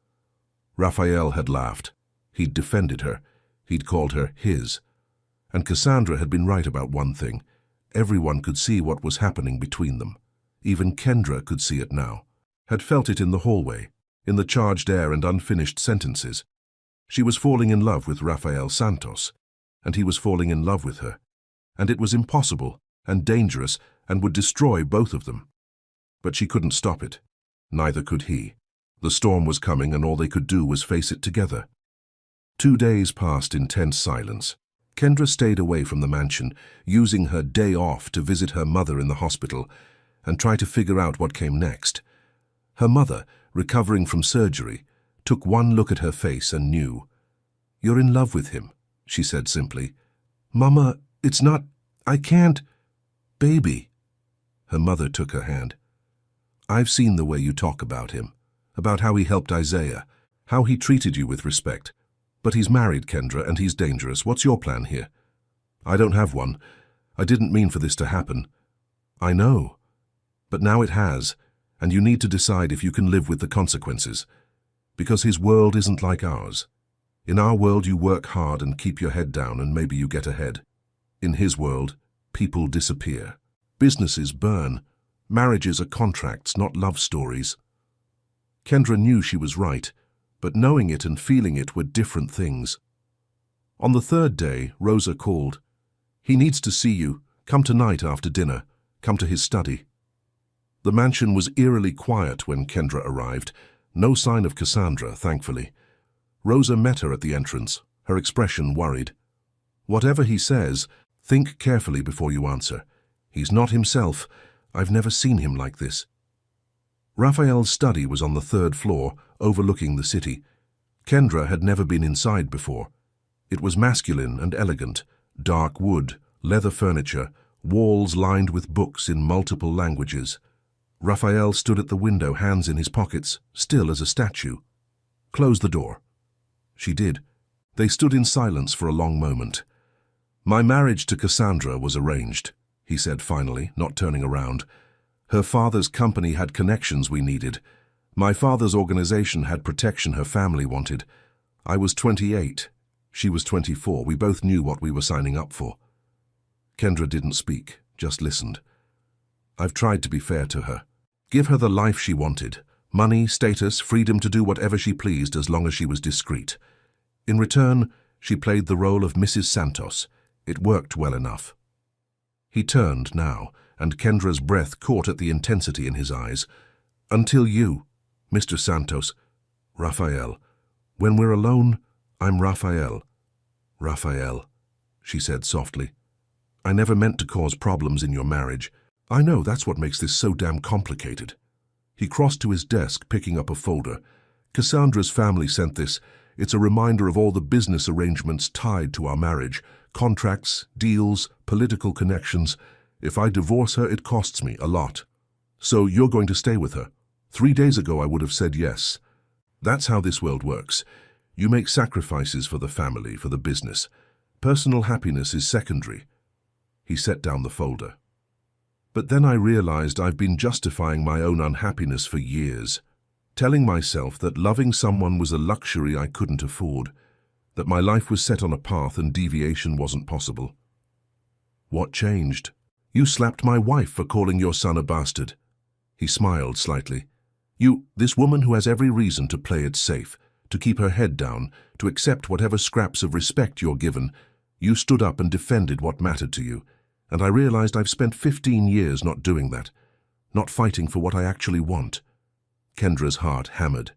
Raphael had laughed. He'd defended her. He'd called her his. And Cassandra had been right about one thing. Everyone could see what was happening between them. Even Kendra could see it now. Had felt it in the hallway, in the charged air and unfinished sentences. She was falling in love with Raphael Santos, and he was falling in love with her. And it was impossible and dangerous and would destroy both of them. But she couldn't stop it. Neither could he. The storm was coming, and all they could do was face it together. 2 days passed in tense silence. Kendra stayed away from the mansion, using her day off to visit her mother in the hospital and try to figure out what came next. Her mother, recovering from surgery, took one look at her face and knew. "You're in love with him," she said simply. "Mama, it's not... I can't... Baby." Her mother took her hand. "I've seen the way you talk about him, about how he helped Isaiah, how he treated you with respect. But he's married, Kendra, and he's dangerous. What's your plan here?" "I don't have one. I didn't mean for this to happen." "I know. But now it has, and you need to decide if you can live with the consequences. Because his world isn't like ours. In our world, you work hard and keep your head down and maybe you get ahead. In his world, people disappear. Businesses burn. Marriages are contracts, not love stories. Kendra knew she was right, but knowing it and feeling it were different things. On the third day, Rosa called. "He needs to see you. Come tonight after dinner. Come to his study." The mansion was eerily quiet when Kendra arrived. No sign of Cassandra, thankfully. Rosa met her at the entrance, her expression worried. "Whatever he says, think carefully before you answer. He's not himself. I've never seen him like this." Raphael's study was on the third floor, overlooking the city. Kendra had never been inside before. It was masculine and elegant, dark wood, leather furniture, walls lined with books in multiple languages. Raphael stood at the window, hands in his pockets, still as a statue. "Close the door." She did. They stood in silence for a long moment. "My marriage to Cassandra was arranged," he said finally, not turning around. "Her father's company had connections we needed. My father's organization had protection her family wanted. I was 28. She was 24. We both knew what we were signing up for." Kendra didn't speak, just listened. "I've tried to be fair to her. Give her the life she wanted. Money, status, freedom to do whatever she pleased as long as she was discreet. In return, she played the role of Mrs. Santos. It worked well enough." He turned now, and Kendra's breath caught at the intensity in his eyes. "Until you, Mr. Santos, Raphael. When we're alone, I'm Raphael." "Raphael," she said softly. "I never meant to cause problems in your marriage. I know that's what makes this so damn complicated." He crossed to his desk, picking up a folder. "Cassandra's family sent this. It's a reminder of all the business arrangements tied to our marriage. Contracts, deals, political connections. If I divorce her, it costs me a lot. So you're going to stay with her. 3 days ago I would have said yes. That's how this world works. You make sacrifices for the family, for the business. Personal happiness is secondary." He set down the folder. "But then I realized I've been justifying my own unhappiness for years, telling myself that loving someone was a luxury I couldn't afford, that my life was set on a path and deviation wasn't possible." "What changed? You slapped my wife for calling your son a bastard." He smiled slightly. This woman who has every reason to play it safe, to keep her head down, to accept whatever scraps of respect you're given, you stood up and defended what mattered to you. And I realized I've spent 15 years not doing that, not fighting for what I actually want." Kendra's heart hammered.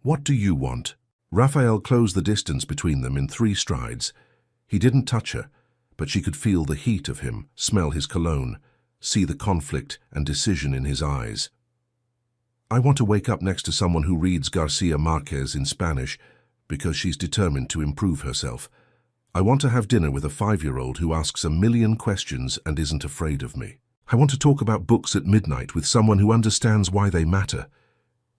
"What do you want?" Raphael closed the distance between them in 3 strides. He didn't touch her, but she could feel the heat of him, smell his cologne, see the conflict and decision in his eyes. "I want to wake up next to someone who reads Garcia Marquez in Spanish because she's determined to improve herself. I want to have dinner with a 5-year-old who asks a million questions and isn't afraid of me. I want to talk about books at midnight with someone who understands why they matter."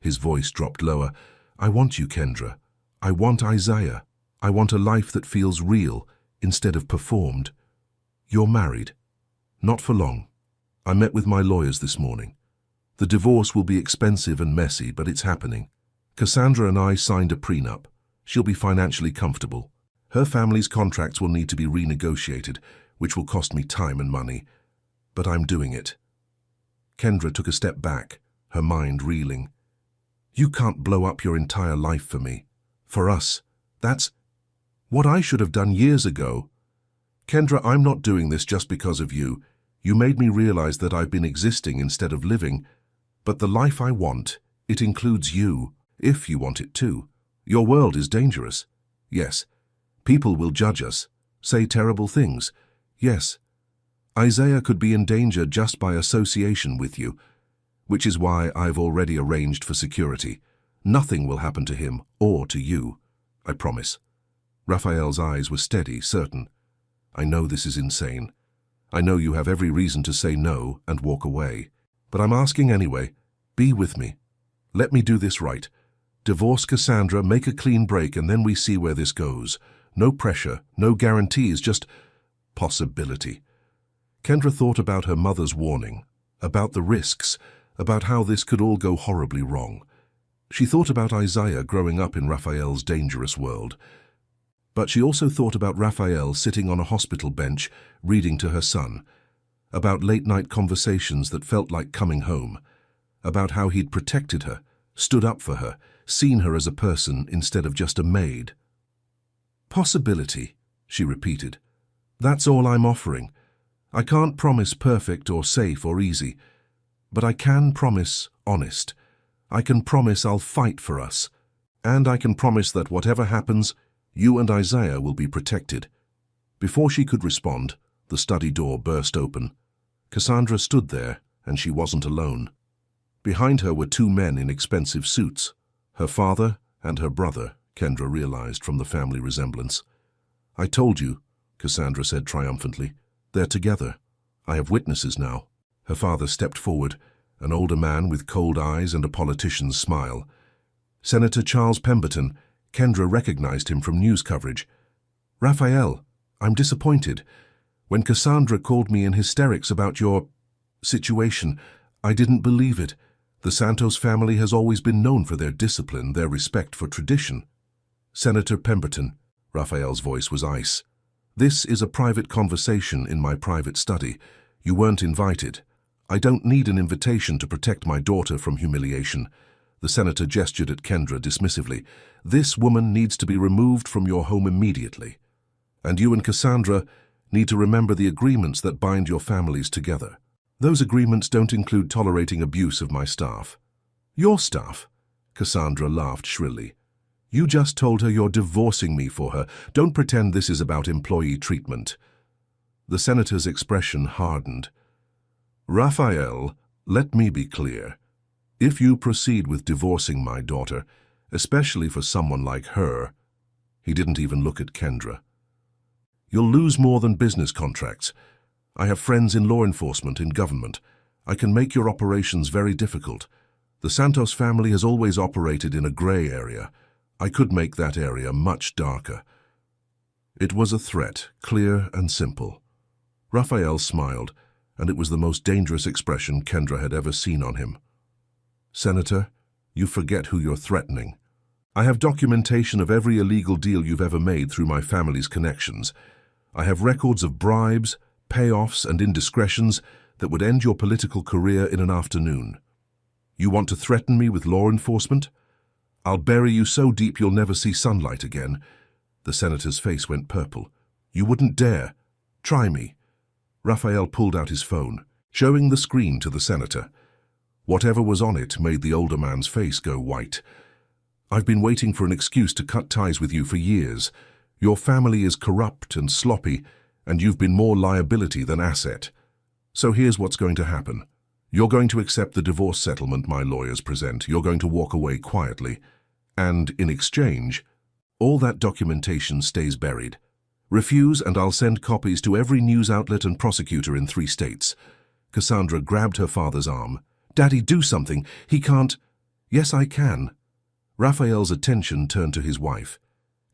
His voice dropped lower. "I want you, Kendra. I want Isaiah. I want a life that feels real instead of performed. You're married. Not for long. I met with my lawyers this morning. The divorce will be expensive and messy, but it's happening. Cassandra and I signed a prenup. She'll be financially comfortable. Her family's contracts will need to be renegotiated, which will cost me time and money. But I'm doing it." Kendra took a step back, her mind reeling. "You can't blow up your entire life for me. For us. That's what I should have done years ago. Kendra, I'm not doing this just because of you. You made me realize that I've been existing instead of living. But the life I want, it includes you, if you want it too. Your world is dangerous. Yes. People will judge us, say terrible things. Yes. Isaiah could be in danger just by association with you, which is why I've already arranged for security. Nothing will happen to him or to you. I promise." Raphael's eyes were steady, certain. "I know this is insane. I know you have every reason to say no and walk away. But I'm asking anyway. Be with me. Let me do this right. Divorce Cassandra, make a clean break, and then we see where this goes. No pressure, no guarantees, just possibility." Kendra thought about her mother's warning, about the risks, about how this could all go horribly wrong. She thought about Isaiah growing up in Raphael's dangerous world. But she also thought about Raphael sitting on a hospital bench, reading to her son, about late-night conversations that felt like coming home, about how he'd protected her, stood up for her, seen her as a person instead of just a maid. Possibility, she repeated. That's all I'm offering. I can't promise perfect or safe or easy, but I can promise honest. I can promise I'll fight for us, and I can promise that whatever happens, you and Isaiah will be protected. Before she could respond, the study door burst open. Cassandra stood there, and she wasn't alone. Behind her were two men in expensive suits, her father and her brother, Kendra realized from the family resemblance. I told you, Cassandra said triumphantly. They're together. I have witnesses now. Her father stepped forward, an older man with cold eyes and a politician's smile. Senator Charles Pemberton. Kendra recognized him from news coverage. Raphael, I'm disappointed. When Cassandra called me in hysterics about your situation, I didn't believe it. The Santos family has always been known for their discipline, their respect for tradition. Senator Pemberton, Raphael's voice was ice. This is a private conversation in my private study. You weren't invited. I don't need an invitation to protect my daughter from humiliation. The senator gestured at Kendra dismissively. This woman needs to be removed from your home immediately. And you and Cassandra need to remember the agreements that bind your families together. Those agreements don't include tolerating abuse of my staff. Your staff? Cassandra laughed shrilly. You just told her you're divorcing me for her. Don't pretend this is about employee treatment. The senator's expression hardened. Raphael, let me be clear. If you proceed with divorcing my daughter, especially for someone like her, he didn't even look at Kendra, you'll lose more than business contracts. I have friends in law enforcement, in government. I can make your operations very difficult. The Santos family has always operated in a gray area. I could make that area much darker. It was a threat, clear and simple. Raphael smiled, and it was the most dangerous expression Kendra had ever seen on him. Senator, you forget who you're threatening. I have documentation of every illegal deal you've ever made through my family's connections. I have records of bribes, payoffs, and indiscretions that would end your political career in an afternoon. You want to threaten me with law enforcement? I'll bury you so deep you'll never see sunlight again. The senator's face went purple. You wouldn't dare. Try me. Raphael pulled out his phone, showing the screen to the senator. Whatever was on it made the older man's face go white. I've been waiting for an excuse to cut ties with you for years. Your family is corrupt and sloppy, and you've been more liability than asset. So here's what's going to happen. You're going to accept the divorce settlement my lawyers present. You're going to walk away quietly. And, in exchange, all that documentation stays buried. Refuse and I'll send copies to every news outlet and prosecutor in 3 states. Cassandra grabbed her father's arm. Daddy, do something. He can't. Yes, I can. Raphael's attention turned to his wife.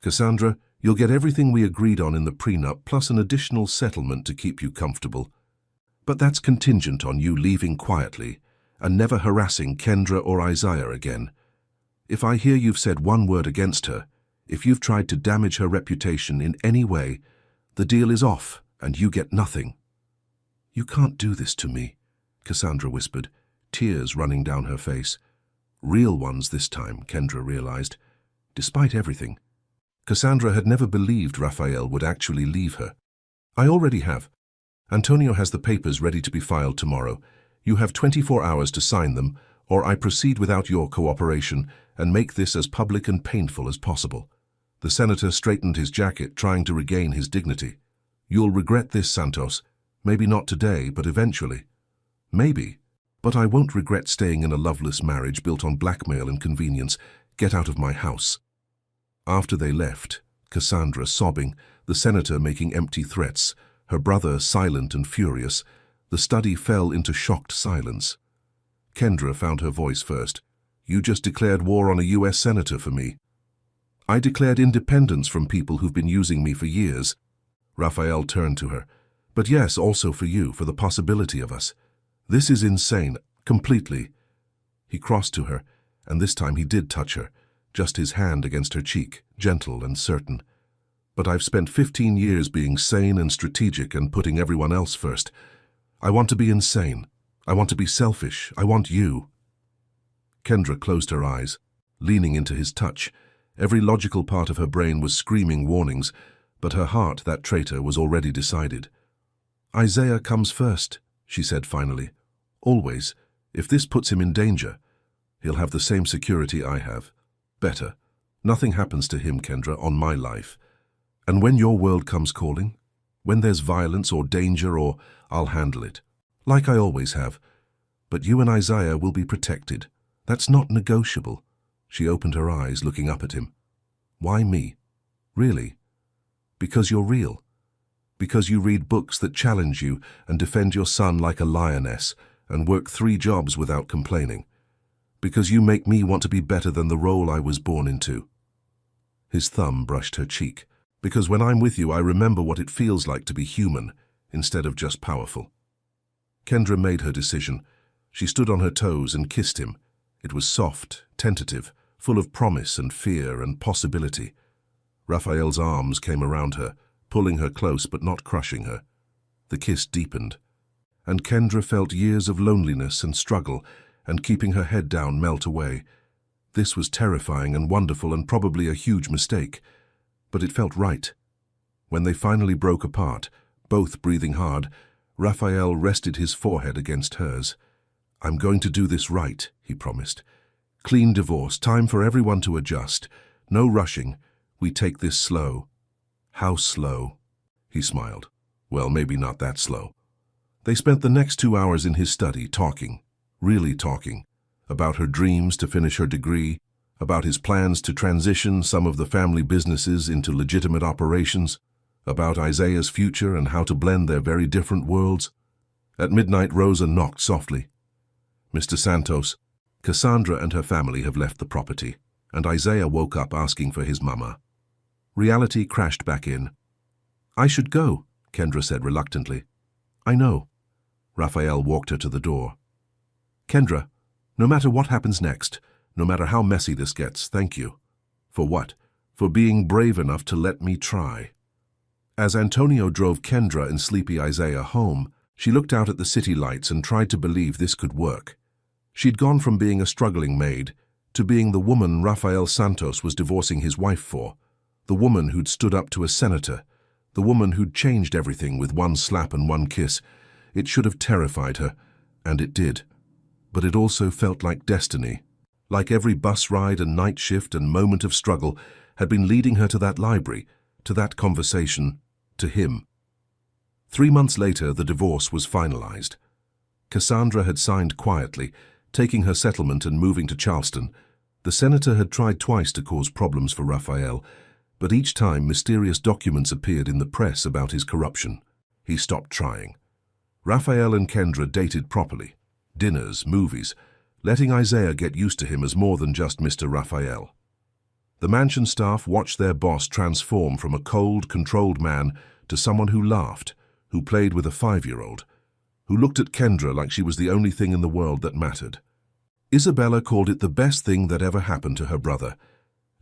Cassandra, you'll get everything we agreed on in the prenup plus an additional settlement to keep you comfortable. But that's contingent on you leaving quietly and never harassing Kendra or Isaiah again. If I hear you've said one word against her, if you've tried to damage her reputation in any way, the deal is off and you get nothing. You can't do this to me, Cassandra whispered, tears running down her face. Real ones this time, Kendra realized. Despite everything, Cassandra had never believed Raphael would actually leave her. I already have. Antonio has the papers ready to be filed tomorrow. You have 24 hours to sign them, or I proceed without your cooperation and make this as public and painful as possible. The senator straightened his jacket, trying to regain his dignity. You'll regret this, Santos. Maybe not today, but eventually. Maybe. But I won't regret staying in a loveless marriage built on blackmail and convenience. Get out of my house. After they left, Cassandra sobbing, the senator making empty threats, her brother silent and furious, the study fell into shocked silence. Kendra found her voice first. You just declared war on a U.S. senator for me. I declared independence from people who've been using me for years. Raphael turned to her. But yes, also for you, for the possibility of us. This is insane, completely. He crossed to her, and this time he did touch her, just his hand against her cheek, gentle and certain. But I've spent 15 years being sane and strategic and putting everyone else first. I want to be insane. I want to be selfish. I want you. Kendra closed her eyes, leaning into his touch. Every logical part of her brain was screaming warnings, but her heart, that traitor, was already decided. Isaiah comes first, she said finally. Always. If this puts him in danger, he'll have the same security I have. Better. Nothing happens to him, Kendra, on my life. And when your world comes calling, when there's violence or danger, I'll handle it, like I always have. But you and Isaiah will be protected. That's not negotiable. She opened her eyes, looking up at him. Why me? Really? Because you're real. Because you read books that challenge you and defend your son like a lioness and work 3 jobs without complaining. Because you make me want to be better than the role I was born into. His thumb brushed her cheek. Because when I'm with you, I remember what it feels like to be human instead of just powerful. Kendra made her decision. She stood on her toes and kissed him. It was soft, tentative, full of promise and fear and possibility. Raphael's arms came around her, pulling her close but not crushing her. The kiss deepened, and Kendra felt years of loneliness and struggle and keeping her head down melt away. This was terrifying and wonderful and probably a huge mistake, but it felt right. When they finally broke apart, both breathing hard, Raphael rested his forehead against hers. I'm going to do this right, he promised. Clean divorce, time for everyone to adjust. No rushing. We take this slow. How slow? He smiled. Well, maybe not that slow. They spent the next 2 hours in his study talking, really talking, about her dreams to finish her degree, about his plans to transition some of the family businesses into legitimate operations, about Isaiah's future and how to blend their very different worlds. At midnight, Rosa knocked softly. Mr. Santos, Cassandra and her family have left the property, and Isaiah woke up asking for his mama. Reality crashed back in. I should go, Kendra said reluctantly. I know. Raphael walked her to the door. Kendra, no matter what happens next, no matter how messy this gets, thank you. For what? For being brave enough to let me try. As Antonio drove Kendra and sleepy Isaiah home, she looked out at the city lights and tried to believe this could work. She'd gone from being a struggling maid to being the woman Rafael Santos was divorcing his wife for, the woman who'd stood up to a senator, the woman who'd changed everything with one slap and one kiss. It should have terrified her, and it did. But it also felt like destiny. Like every bus ride and night shift and moment of struggle had been leading her to that library, to that conversation, to him. 3 months later, the divorce was finalized. Cassandra had signed quietly, taking her settlement and moving to Charleston. The senator had tried twice to cause problems for Raphael, but each time mysterious documents appeared in the press about his corruption. He stopped trying. Raphael and Kendra dated properly. Dinners, movies, letting Isaiah get used to him as more than just Mr. Raphael. The mansion staff watched their boss transform from a cold, controlled man to someone who laughed, who played with a 5-year-old, who looked at Kendra like she was the only thing in the world that mattered. Isabella called it the best thing that ever happened to her brother.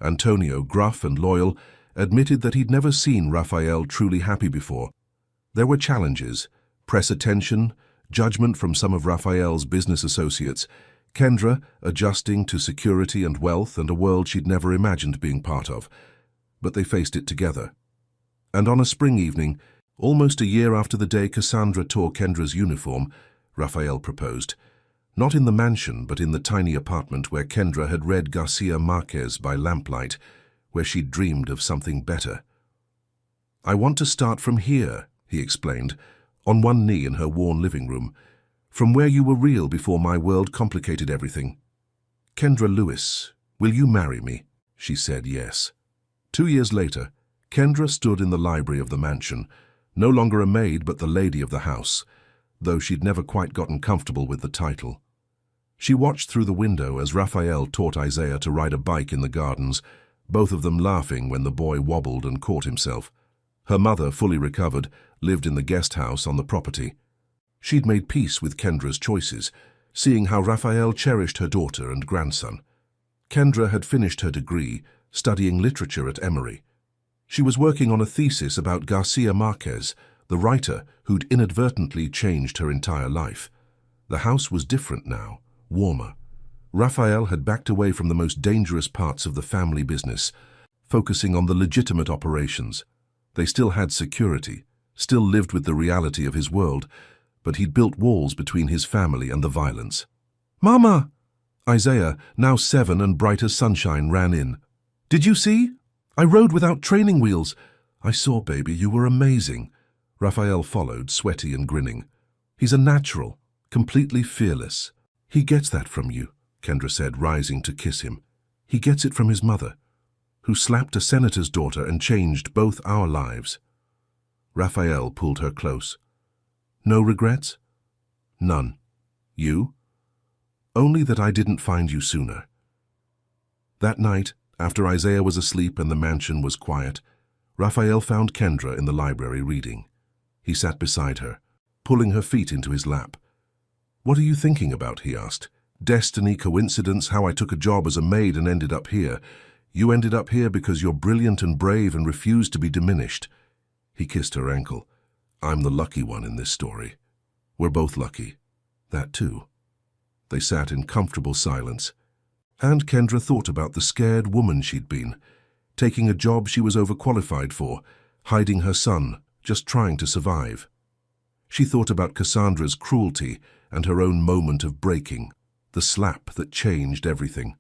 Antonio, gruff and loyal, admitted that he'd never seen Raphael truly happy before. There were challenges, press attention, judgment from some of Raphael's business associates, Kendra adjusting to security and wealth and a world she'd never imagined being part of. But they faced it together. And on a spring evening, almost a year after the day Cassandra tore Kendra's uniform, Raphael proposed. Not in the mansion, but in the tiny apartment where Kendra had read Garcia Marquez by lamplight, where she'd dreamed of something better. I want to start from here, he explained, on one knee in her worn living room, from where you were real before my world complicated everything. Kendra Lewis, will you marry me? She said yes. 2 years later, Kendra stood in the library of the mansion, no longer a maid but the lady of the house, though she'd never quite gotten comfortable with the title. She watched through the window as Raphael taught Isaiah to ride a bike in the gardens, both of them laughing when the boy wobbled and caught himself. Her mother, fully recovered, lived in the guest house on the property. She'd made peace with Kendra's choices, seeing how Raphael cherished her daughter and grandson. Kendra had finished her degree, studying literature at Emory. She was working on a thesis about Garcia Marquez, the writer who'd inadvertently changed her entire life. The house was different now, warmer. Raphael had backed away from the most dangerous parts of the family business, focusing on the legitimate operations. They still had security, still lived with the reality of his world, but he'd built walls between his family and the violence. "Mama!" Isaiah, now 7 and bright as sunshine, ran in. "Did you see? I rode without training wheels." "I saw, baby. You were amazing." Raphael followed, sweaty and grinning. "He's a natural, completely fearless." "He gets that from you," Kendra said, rising to kiss him. "He gets it from his mother, who slapped a senator's daughter and changed both our lives." Raphael pulled her close. "No regrets?" "None. You?" "Only that I didn't find you sooner." That night, after Isaiah was asleep and the mansion was quiet, Raphael found Kendra in the library reading. He sat beside her, pulling her feet into his lap. "What are you thinking about?" he asked. "Destiny, coincidence, how I took a job as a maid and ended up here. You ended up here because you're brilliant and brave and refuse to be diminished." He kissed her ankle. "I'm the lucky one in this story. We're both lucky. That too." They sat in comfortable silence, and Kendra thought about the scared woman she'd been, taking a job she was overqualified for, hiding her son, just trying to survive. She thought about Cassandra's cruelty and her own moment of breaking, the slap that changed everything.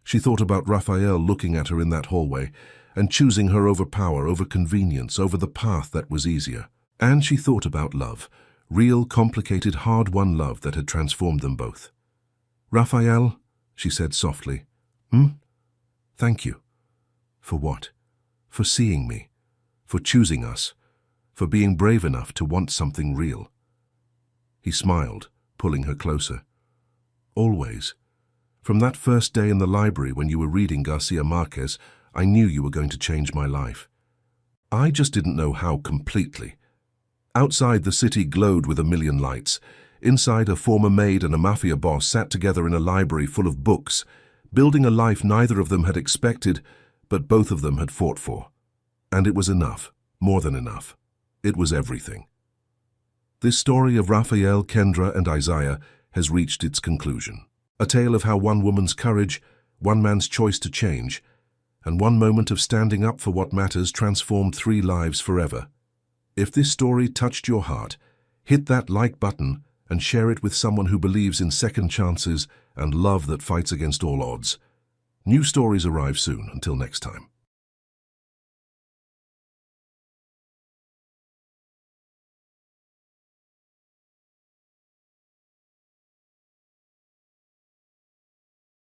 She thought about Raphael looking at her in that hallway and choosing her over power, over convenience, over the path that was easier. And she thought about love, real, complicated, hard-won love that had transformed them both. "Raphael," she said softly. "Thank you." "For what?" "For seeing me, for choosing us, for being brave enough to want something real." He smiled, pulling her closer. "Always. From that first day in the library when you were reading Garcia Marquez, I knew you were going to change my life. I just didn't know how completely." Outside, the city glowed with a million lights. Inside, a former maid and a Mafia boss sat together in a library full of books, building a life neither of them had expected, but both of them had fought for. And it was enough, more than enough. It was everything. This story of Raphael, Kendra, and Isaiah has reached its conclusion. A tale of how one woman's courage, one man's choice to change, and one moment of standing up for what matters transformed 3 lives forever. If this story touched your heart, hit that like button and share it with someone who believes in second chances and love that fights against all odds. New stories arrive soon. Until next time.